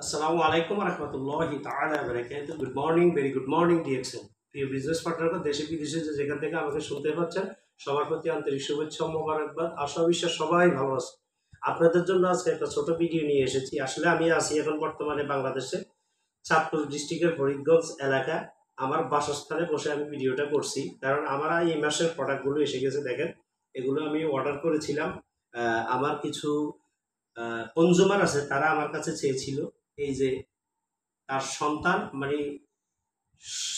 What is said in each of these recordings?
আসসালামু আলাইকুম রহমতুল্লাহি তাআলা বারাকাতুহু। Good morning, very good morning DXN. প্রিয় বিজনেস পার্টনাররা, দেশে বিদেশে যে যেখান থেকে আমাকে শুনতে পাচ্ছেন, সবার প্রতি আন্তরিক শুভেচ্ছা ও মোবারকবাদ। আশা বিশ্বাস সবাই ভালো আছে। আপনাদের জন্য আজকে একটা ছোট ভিডিও নিয়ে এসেছি। আসলে আমি আছি এখন বর্তমানে বাংলাদেশে চাঁদপুর ডিস্ট্রিক্টের ফরিদগঞ্জ এলাকা। আমার বাসস্থানে বসে আমি ভিডিওটা করছি, কারণ আমার এই মাসের প্রোডাক্টগুলো এসে গেছে। দেখেন, এগুলো আমি অর্ডার করেছিলাম। আমার কিছু কনজুমার আছে, তারা আমার কাছে চেয়েছিল এই যে তার সন্তান মানে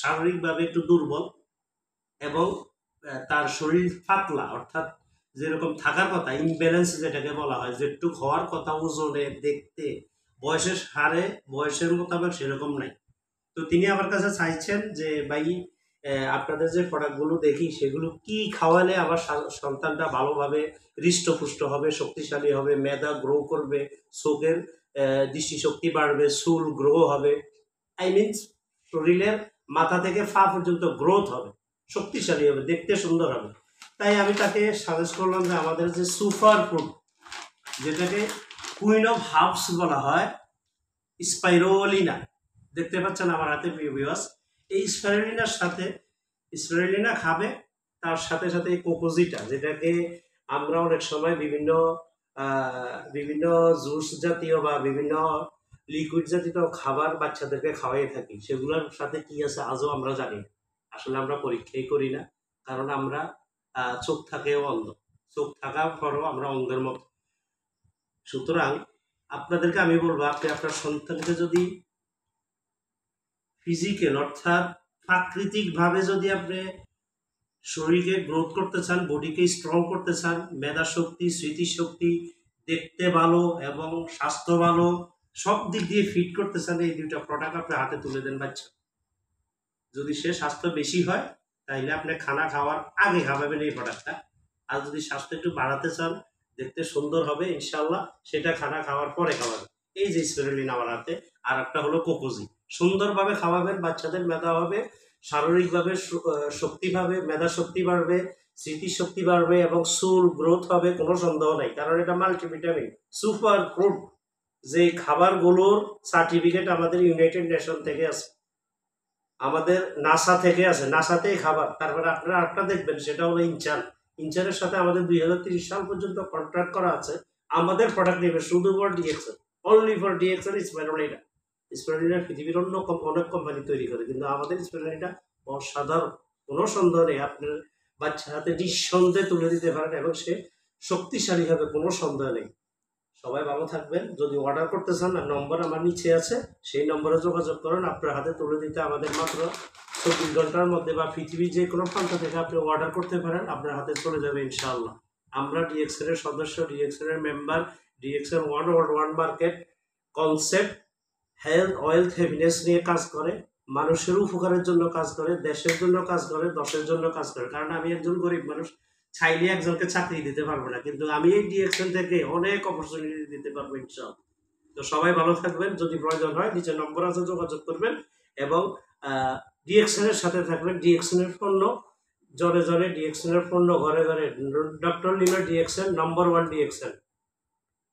শারীরিকভাবে একটু দুর্বল এবং তার শরীর পাতলা, অর্থাৎ যেরকম থাকার কথা ইমব্যালেন্স যেটাকে বলা হয়, যেটুক হওয়ার কথা ওজনে দেখতে বয়সের হারে বয়সের মোতাবেক সেরকম নাই। তো তিনি আমার কাছে চাইছেন যে ভাই, আপনাদের যে প্রোডাক্টগুলো দেখি সেগুলো কি খাওয়ালে আমার সন্তানটা ভালোভাবে হৃষ্টপুষ্ট হবে, শক্তিশালী হবে, মেধা গ্রো করবে, চোখের দৃষ্টিশক্তি বাড়বে, চুল গ্রো হবে, আই মিনস শরীরের মাথা থেকে পা পর্যন্ত গ্রোথ হবে, শক্তিশালী হবে, দেখতে সুন্দর হবে। তাই আমি তাকে সাজেস্ট করলাম যে আমাদের যে সুপার ফুড, যেটাকে কুইন অফ হার্বস বলা হয়, স্পাইরোলিনা, দেখতে পাচ্ছেন আমার হাতে প্রিয় ভিউয়ার্স। এই স্পাইরোলিনার সাথে স্পাইরোলিনা খাবে, তার সাথে সাথে এই কোকোজিটা, যেটাকে আমরা অনেক সময় বিভিন্ন বিভিন্ন জুস জাতীয় বা বিভিন্ন লিকুইড জাতীয় খাবার বাচ্চাদেরকে খাওয়াই থাকি, সেগুলোর সাথে কি আছে আজও আমরা জানি না। আসলে আমরা পরীক্ষাই করি না, কারণ আমরা চোখ থাকেও অন্ধ, চোখ থাকার পরও আমরা অন্ধের মতো। সুতরাং আপনাদেরকে আমি বলবো, আপনি আপনার সন্তানকে যদি ফিজিক্যাল অর্থাৎ প্রাকৃতিকভাবে যদি আপনি শরীরকে গ্রোথ করতে চান, বডিকে স্ট্রং করতে চান, মেধা শক্তি, স্মৃতিশক্তি, দেখতে ভালো এবং স্বাস্থ্য ভালো, সব দিক দিয়ে ফিট করতে চান, এই দুইটা প্রোডাক্ট আপনি হাতে তুলে দেন বাচ্চা। যদি সে স্বাস্থ্য বেশি হয় তাইলে আপনি খানা খাওয়ার আগে খাওয়াবেন এই প্রোডাক্টটা। আর যদি স্বাস্থ্য একটু বাড়াতে চান, দেখতে সুন্দর হবে ইনশাল্লাহ, সেটা খানা খাওয়ার পরে খাওয়াবেন। এই যে স্পিরুলিন আমার হাতে, আর একটা হলো কোকোজি। সুন্দরভাবে খাওয়াবেন, বাচ্চাদের মেধা হবে, শারীরিকভাবে শক্তিভাবে মেধা শক্তি বাড়বে, স্মৃতিশক্তি বাড়বে এবং চুল গ্রোথ হবে, কোনো সন্দেহ নাই, কারণ এটা মাল্টিভিটামিন সুপার ফুড। যে খাবারগুলোর সার্টিফিকেট আমাদের ইউনাইটেড নেশন থেকে আছে, আমাদের নাসা থেকে আছে, নাসাতেই খাবার। তারপরে আপনারা আরেকটা দেখবেন, সেটা হলো ইনচান। ইনচানের সাথে আমাদের 2030 সাল পর্যন্ত কন্ট্রাক্ট করা আছে। আমাদের প্রোডাক্ট নেবে শুধু for DXL, only for DXL spirulina. Spirulina পৃথিবীর অন্য অনেক কোম্পানি তৈরি করে, কিন্তু আমাদের স্পাইরোলিনাটা অসাধারণ, কোনো সন্দেহ নেই। আপনার বাচ্চার হাতে নিঃসন্দেহে তুলে দিতে পারেন এবং সে শক্তিশালী হবে, কোনো সন্দেহ নেই। সবাই ভালো থাকবেন। যদি অর্ডার করতে চান, নম্বর আমার নিচে আছে, সেই নম্বরে যোগাযোগ করুন। আপনার হাতে তুলে দিতে আমাদের মাত্র 24 ঘন্টার মধ্যে, বা পৃথিবীর যে কোনো প্রান্ত থেকে আপনি অর্ডার করতে পারেন, আপনার হাতে চলে যাবে ইনশাআল্লাহ। আমরা ডিএক্সএল এর সদস্য, ডিএক্সএল এর member, DXL one world one market concept health wealth happiness নিয়ে কাজ করে, মানুষের উপকারের জন্য কাজ করে, দেশের জন্য কাজ করে, দশের জন্য কাজ করে। কারণ আমি একজন গরিব মানুষ, চাইলে একজনকে চাকরি দিতে পারবো না, কিন্তু আমি এই ডিএক্সএল থেকে অনেক অপরচুনিটি দিতে পারবো ইনশাআল্লাহ। তো সবাই ভালো থাকবেন। যদি প্রয়োজন হয় নিচে নম্বর আছে, যোগাযোগ করবেন এবং ডিএক্সএল এর সাথে থাকবেন। ডিএক্সএল এর পণ্য জনে জনে, ডিএক্সএল এর পণ্য ঘরে ঘরে। ডক্টর লিমার ডিএক্সএল, নম্বর 1 ডিএক্সএল।